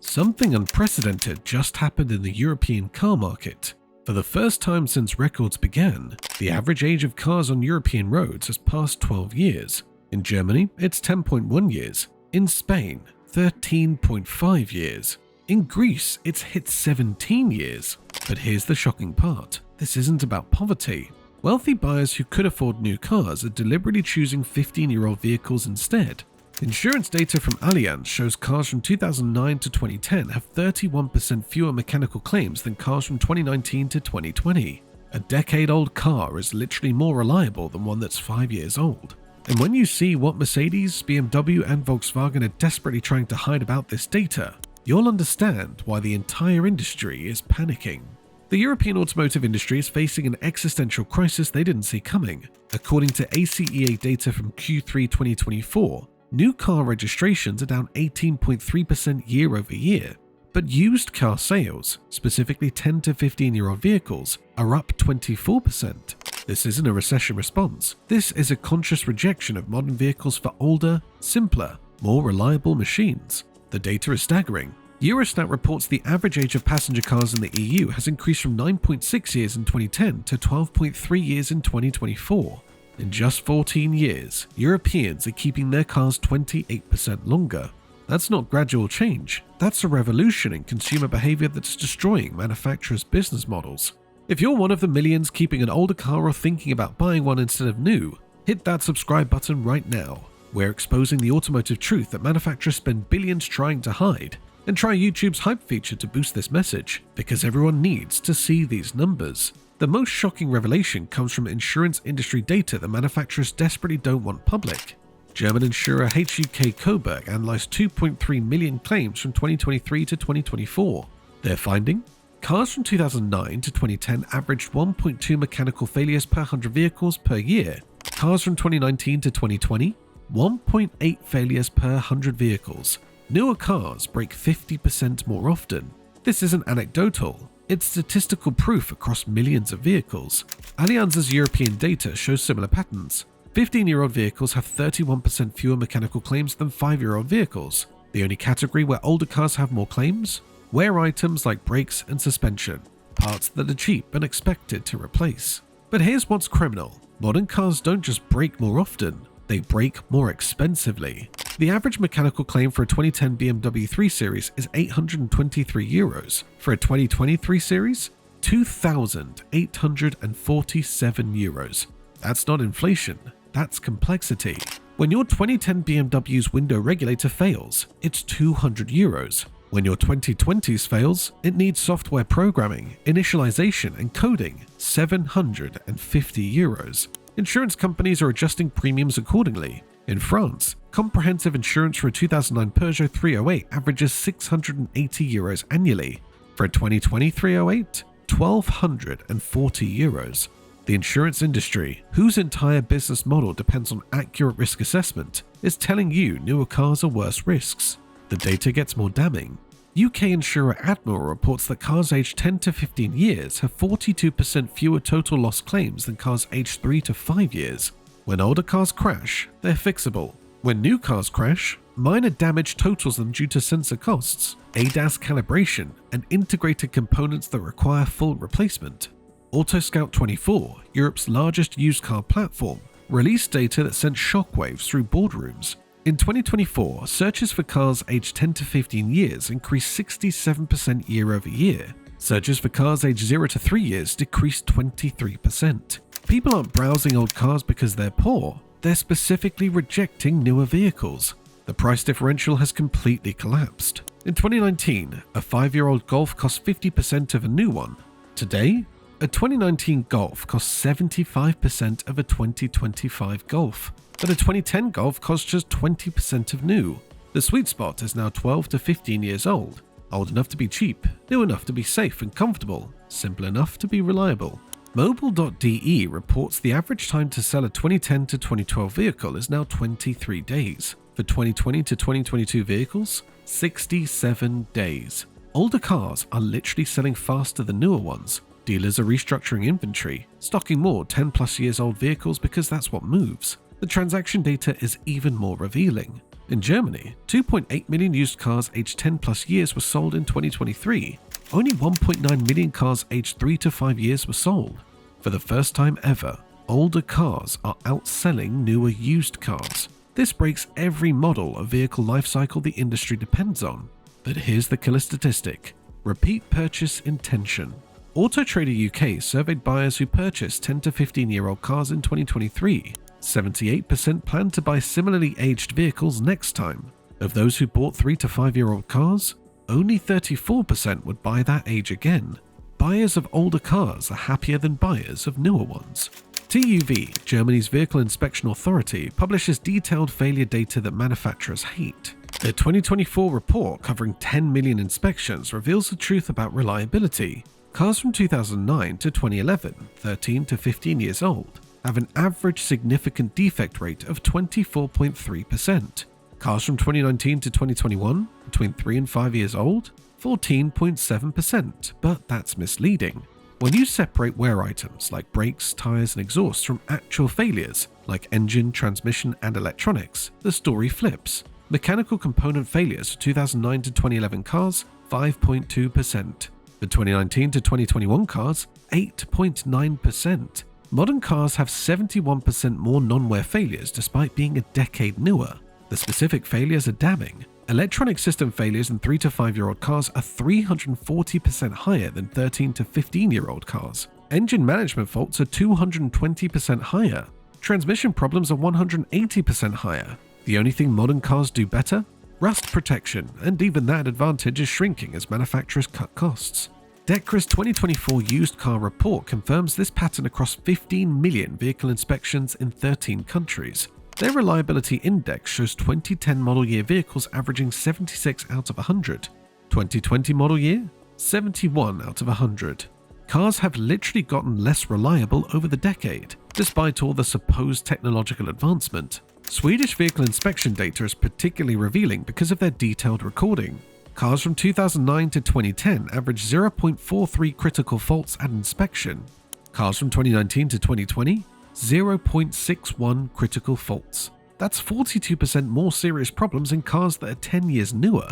Something unprecedented just happened in the European car market. For the first time since records began, the average age of cars on European roads has passed 12 years. In Germany, it's 10.1 years. In Spain, 13.5 years. In Greece, it's hit 17 years. But here's the shocking part. This isn't about poverty. Wealthy buyers who could afford new cars are deliberately choosing 15-year-old vehicles instead. Insurance data from Allianz shows cars from 2009 to 2010 have 31% fewer mechanical claims than cars from 2019 to 2020. A decade-old car is literally more reliable than one that's 5 years old. And when you see what Mercedes, BMW, and Volkswagen are desperately trying to hide about this data, you'll understand why the entire industry is panicking. The European automotive industry is facing an existential crisis they didn't see coming. According to ACEA data from Q3 2024, new car registrations are down 18.3% year over year, but used car sales, specifically 10 to 15-year-old vehicles, are up 24%. This isn't a recession response. This is a conscious rejection of modern vehicles for older, simpler, more reliable machines. The data is staggering. Eurostat reports the average age of passenger cars in the EU has increased from 9.6 years in 2010 to 12.3 years in 2024. In just 14 years, Europeans are keeping their cars 28% longer. That's not gradual change. That's a revolution in consumer behavior that's destroying manufacturers' business models. If you're one of the millions keeping an older car or thinking about buying one instead of new, hit that subscribe button right now. We're exposing the automotive truth that manufacturers spend billions trying to hide. And try YouTube's hype feature to boost this message, because everyone needs to see these numbers. The most shocking revelation comes from insurance industry data that manufacturers desperately don't want public. German insurer HUK-Coburg analyzed 2.3 million claims from 2023 to 2024. Their finding? Cars from 2009 to 2010 averaged 1.2 mechanical failures per 100 vehicles per year. Cars from 2019 to 2020, 1.8 failures per 100 vehicles. Newer cars break 50% more often. This isn't anecdotal. It's statistical proof across millions of vehicles. Allianz's European data shows similar patterns. 15-year-old vehicles have 31% fewer mechanical claims than 5-year-old vehicles. The only category where older cars have more claims? Wear items like brakes and suspension, parts that are cheap and expected to replace. But here's what's criminal. Modern cars don't just break more often, they break more expensively. The average mechanical claim for a 2010 BMW 3 Series is €823. For a 2023 Series, €2,847. That's not inflation, that's complexity. When your 2010 BMW's window regulator fails, it's €200. When your 2020's fails, it needs software programming, initialization, and coding, €750. Insurance companies are adjusting premiums accordingly. In France, comprehensive insurance for a 2009 Peugeot 308 averages €680 annually. For a 2020 308, €1,240. The insurance industry, whose entire business model depends on accurate risk assessment, is telling you newer cars are worse risks. The data gets more damning. UK insurer Admiral reports that cars aged 10 to 15 years have 42% fewer total loss claims than cars aged 3 to 5 years. When older cars crash, they're fixable. When new cars crash, minor damage totals them due to sensor costs, ADAS calibration, and integrated components that require full replacement. AutoScout24, Europe's largest used car platform, released data that sent shockwaves through boardrooms. In 2024, searches for cars aged 10 to 15 years increased 67% year over year. Searches for cars aged 0 to 3 years decreased 23%. People aren't browsing old cars because they're poor, they're specifically rejecting newer vehicles. The price differential has completely collapsed. In 2019, a 5-year-old Golf cost 50% of a new one. Today, a 2019 Golf costs 75% of a 2025 Golf. But a 2010 Golf costs just 20% of new. The sweet spot is now 12 to 15 years old. Old enough to be cheap, new enough to be safe and comfortable, simple enough to be reliable. Mobile.de reports the average time to sell a 2010 to 2012 vehicle is now 23 days. For 2020 to 2022 vehicles, 67 days. Older cars are literally selling faster than newer ones. Dealers are restructuring inventory, stocking more 10+ years old vehicles because that's what moves. The transaction data is even more revealing. In Germany, 2.8 million used cars aged 10 plus years were sold in 2023. Only 1.9 million cars aged 3 to 5 years were sold. For the first time ever, older cars are outselling newer used cars. This breaks every model of vehicle lifecycle the industry depends on. But here's the killer statistic: repeat purchase intention. Auto Trader UK surveyed buyers who purchased 10 to 15-year-old cars in 2023. 78% plan to buy similarly aged vehicles next time. Of those who bought 3 to 5-year-old cars, only 34% would buy that age again. Buyers of older cars are happier than buyers of newer ones. TÜV, Germany's Vehicle Inspection Authority, publishes detailed failure data that manufacturers hate. Their 2024 report, covering 10 million inspections, reveals the truth about reliability. Cars from 2009 to 2011, 13 to 15 years old, have an average significant defect rate of 24.3%. Cars from 2019 to 2021, between 3 and 5 years old, 14.7%, but that's misleading. When you separate wear items like brakes, tires, and exhausts from actual failures like engine, transmission, and electronics, the story flips. Mechanical component failures for 2009 to 2011 cars, 5.2%. For 2019 to 2021 cars, 8.9%. Modern cars have 71% more non-wear failures despite being a decade newer. The specific failures are damning. Electronic system failures in 3 to 5-year-old cars are 340% higher than 13 to 15-year-old cars. Engine management faults are 220% higher. Transmission problems are 180% higher. The only thing modern cars do better? Rust protection, and even that advantage is shrinking as manufacturers cut costs. DEKRA's 2024 used car report confirms this pattern across 15 million vehicle inspections in 13 countries. Their reliability index shows 2010 model year vehicles averaging 76 out of 100. 2020 model year, 71 out of 100. Cars have literally gotten less reliable over the decade, despite all the supposed technological advancement. Swedish vehicle inspection data is particularly revealing because of their detailed recording. Cars from 2009 to 2010 averaged 0.43 critical faults at inspection. Cars from 2019 to 2020, 0.61 critical faults. That's 42% more serious problems in cars that are 10 years newer.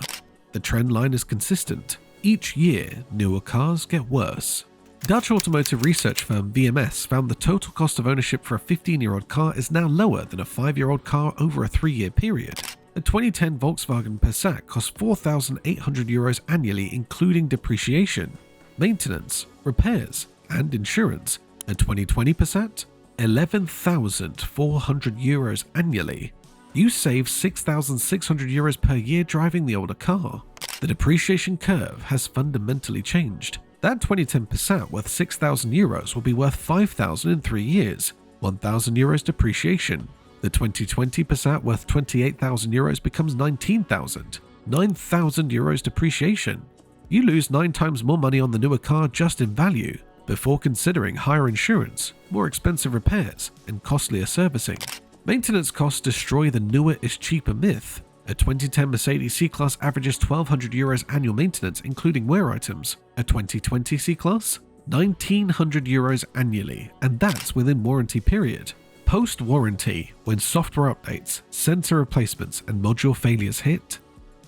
The trend line is consistent. Each year, newer cars get worse. Dutch automotive research firm VMS found the total cost of ownership for a 15-year-old car is now lower than a 5-year-old car over a 3-year period. A 2010 Volkswagen Passat costs €4,800 annually, including depreciation, maintenance, repairs, and insurance. A 2020 Passat, €11,400 annually. You save €6,600 per year driving the older car. The depreciation curve has fundamentally changed. That 2010 Passat worth €6,000 will be worth €5,000 in 3 years, €1,000 depreciation. The 2020 Passat worth €28,000 becomes €19,000, €9,000 depreciation. You lose 9 times more money on the newer car just in value, before considering higher insurance, more expensive repairs, and costlier servicing. Maintenance costs destroy the newer is cheaper myth. A 2010 Mercedes C-Class averages €1,200 annual maintenance including wear items. A 2020 C-Class? €1,900 annually, and that's within warranty period. Post-warranty, when software updates, sensor replacements, and module failures hit,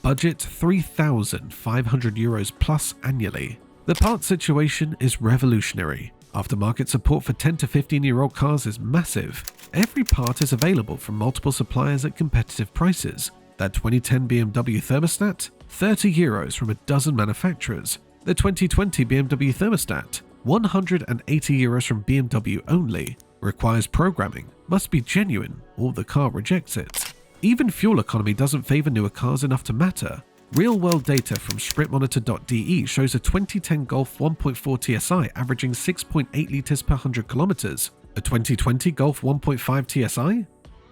budget €3,500 plus annually. The parts situation is revolutionary. Aftermarket support for 10 to 15-year-old cars is massive. Every part is available from multiple suppliers at competitive prices. That 2010 BMW thermostat? €30 from a dozen manufacturers. The 2020 BMW thermostat? €180 from BMW only. Requires programming, must be genuine, or the car rejects it. Even fuel economy doesn't favor newer cars enough to matter. Real-world data from spritmonitor.de shows a 2010 Golf 1.4 TSI averaging 6.8 litres per 100 kilometers. A 2020 Golf 1.5 TSI?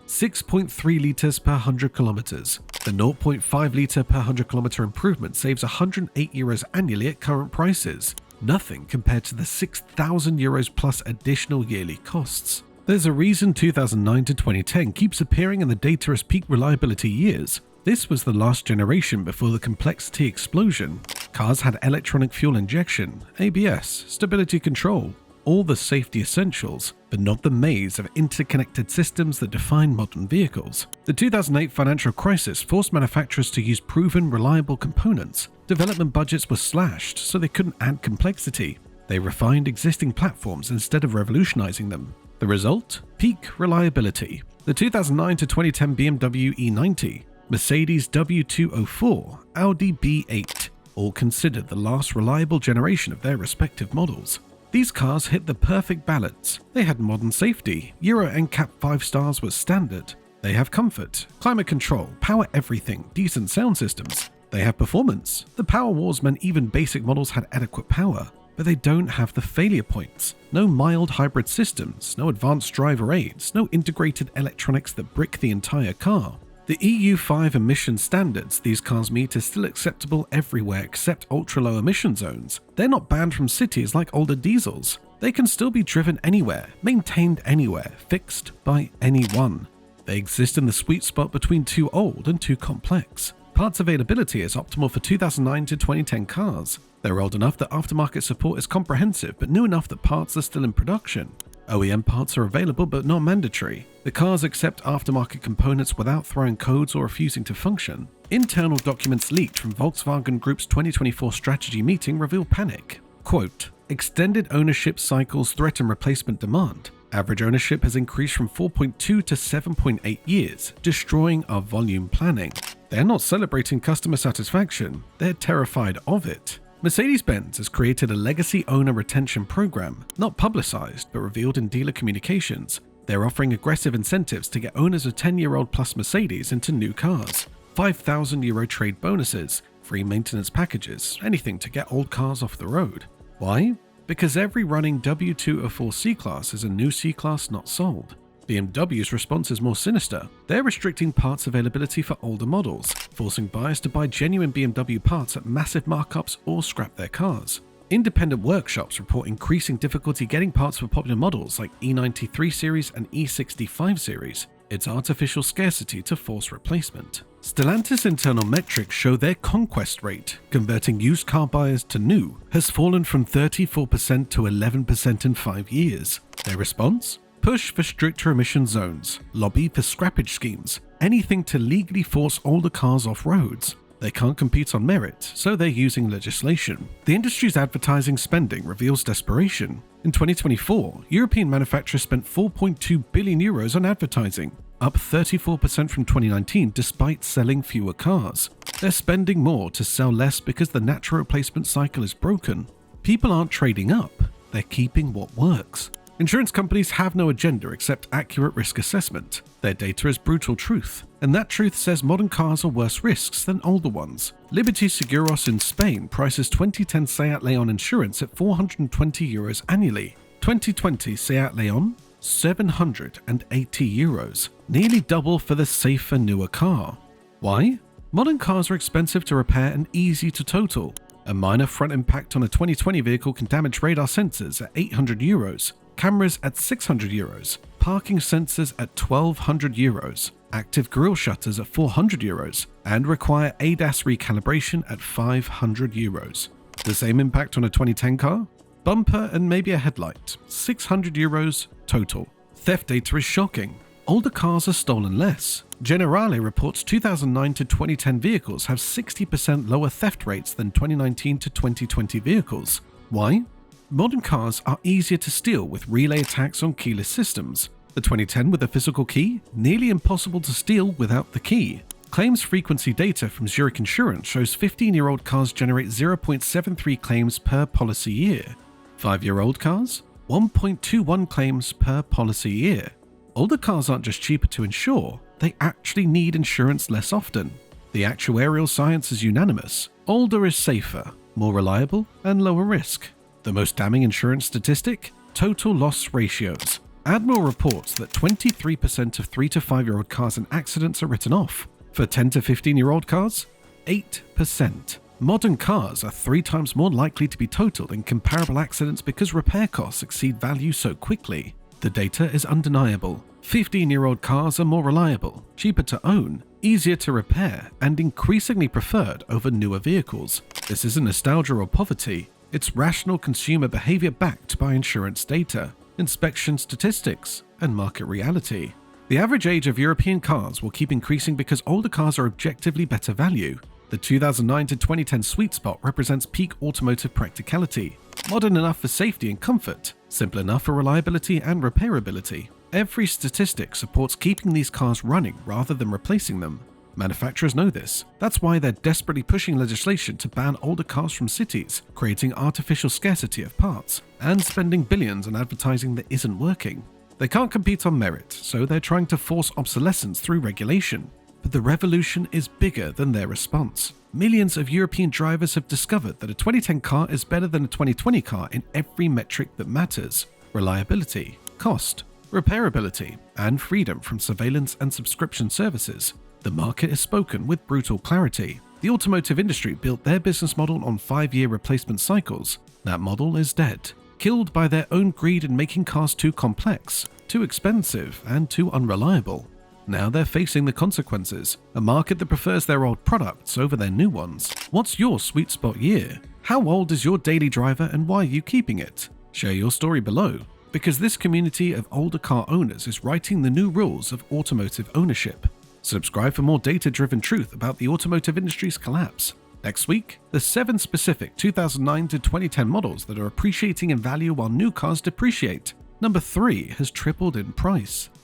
6.3 litres per 100 kilometers. The 0.5 litre per 100 kilometer improvement saves €108 annually at current prices. Nothing compared to the €6,000 plus additional yearly costs. There's a reason 2009 to 2010 keeps appearing in the data as peak reliability years. This was the last generation before the complexity explosion. Cars had electronic fuel injection, ABS, stability control, all the safety essentials, but not the maze of interconnected systems that define modern vehicles. The 2008 financial crisis forced manufacturers to use proven, reliable components. Development budgets were slashed so they couldn't add complexity. They refined existing platforms instead of revolutionizing them. The result? Peak reliability. The 2009 to 2010 BMW E90, Mercedes W204, Audi B8, all considered the last reliable generation of their respective models. These cars hit the perfect balance. They had modern safety, Euro NCAP 5 stars was standard. They have comfort, climate control, power everything, decent sound systems. They have performance. The Power Wars meant even basic models had adequate power, but they don't have the failure points. No mild hybrid systems, no advanced driver aids, no integrated electronics that brick the entire car. The EU5 emission standards these cars meet is still acceptable everywhere except ultra-low emission zones. They're not banned from cities like older diesels. They can still be driven anywhere, maintained anywhere, fixed by anyone. They exist in the sweet spot between too old and too complex. Parts availability is optimal for 2009 to 2010 cars. They're old enough that aftermarket support is comprehensive, but new enough that parts are still in production. OEM parts are available but not mandatory. The cars accept aftermarket components without throwing codes or refusing to function. Internal documents leaked from Volkswagen Group's 2024 strategy meeting reveal panic. Quote, extended ownership cycles threaten replacement demand. Average ownership has increased from 4.2 to 7.8 years, destroying our volume planning. They're not celebrating customer satisfaction, they're terrified of it. Mercedes-Benz has created a legacy owner retention program, not publicized but revealed in dealer communications. They're offering aggressive incentives to get owners of 10-year-old plus Mercedes into new cars. €5,000 trade bonuses, free maintenance packages, anything to get old cars off the road. Why? Because every running W204 C-Class is a new C-Class not sold. BMW's response is more sinister. They're restricting parts availability for older models, forcing buyers to buy genuine BMW parts at massive markups or scrap their cars. Independent workshops report increasing difficulty getting parts for popular models like E93 series and E65 series. It's artificial scarcity to force replacement. Stellantis internal metrics show their conquest rate, converting used car buyers to new, has fallen from 34% to 11% in 5 years. Their response? Push for stricter emission zones, lobby for scrappage schemes, anything to legally force older cars off roads. They can't compete on merit, so they're using legislation. The industry's advertising spending reveals desperation. In 2024, European manufacturers spent €4.2 billion on advertising, up 34% from 2019 despite selling fewer cars. They're spending more to sell less because the natural replacement cycle is broken. People aren't trading up, they're keeping what works. Insurance companies have no agenda except accurate risk assessment. Their data is brutal truth, and that truth says modern cars are worse risks than older ones. Liberty Seguros in Spain prices 2010 Seat Leon insurance at €420 annually. 2020 Seat Leon, €780, nearly double for the safer newer car. Why? Modern cars are expensive to repair and easy to total. A minor front impact on a 2020 vehicle can damage radar sensors at €800. Cameras at €600, parking sensors at €1,200, active grille shutters at €400, and require ADAS recalibration at €500. The same impact on a 2010 car? Bumper and maybe a headlight, €600 total. Theft data is shocking. Older cars are stolen less. Generale reports 2009 to 2010 vehicles have 60% lower theft rates than 2019 to 2020 vehicles. Why? Modern cars are easier to steal with relay attacks on keyless systems. The 2010 with a physical key? Nearly impossible to steal without the key. Claims frequency data from Zurich Insurance shows 15-year-old cars generate 0.73 claims per policy year. 5-year-old cars? 1.21 claims per policy year. Older cars aren't just cheaper to insure, they actually need insurance less often. The actuarial science is unanimous. Older is safer, more reliable, and lower risk. The most damning insurance statistic? Total loss ratios. Admiral reports that 23% of 3 to 5-year-old cars in accidents are written off. For 10 to 15-year-old cars? 8%. Modern cars are 3 times more likely to be totaled in comparable accidents because repair costs exceed value so quickly. The data is undeniable. 15-year-old cars are more reliable, cheaper to own, easier to repair, and increasingly preferred over newer vehicles. This isn't nostalgia or poverty. It's rational consumer behavior backed by insurance data, inspection statistics, and market reality. The average age of European cars will keep increasing because older cars are objectively better value. The 2009 to 2010 sweet spot represents peak automotive practicality, modern enough for safety and comfort, simple enough for reliability and repairability. Every statistic supports keeping these cars running rather than replacing them. Manufacturers know this. That's why they're desperately pushing legislation to ban older cars from cities, creating artificial scarcity of parts, and spending billions on advertising that isn't working. They can't compete on merit, so they're trying to force obsolescence through regulation. But the revolution is bigger than their response. Millions of European drivers have discovered that a 2010 car is better than a 2020 car in every metric that matters: reliability, cost, repairability, and freedom from surveillance and subscription services. The market has spoken with brutal clarity. The automotive industry built their business model on 5-year replacement cycles. That model is dead, killed by their own greed in making cars too complex, too expensive, and too unreliable. Now they're facing the consequences, a market that prefers their old products over their new ones. What's your sweet spot year? How old is your daily driver and why are you keeping it? Share your story below, because this community of older car owners is writing the new rules of automotive ownership. Subscribe for more data-driven truth about the automotive industry's collapse. Next week, the 7 specific 2009 to 2010 models that are appreciating in value while new cars depreciate. Number 3 has tripled in price.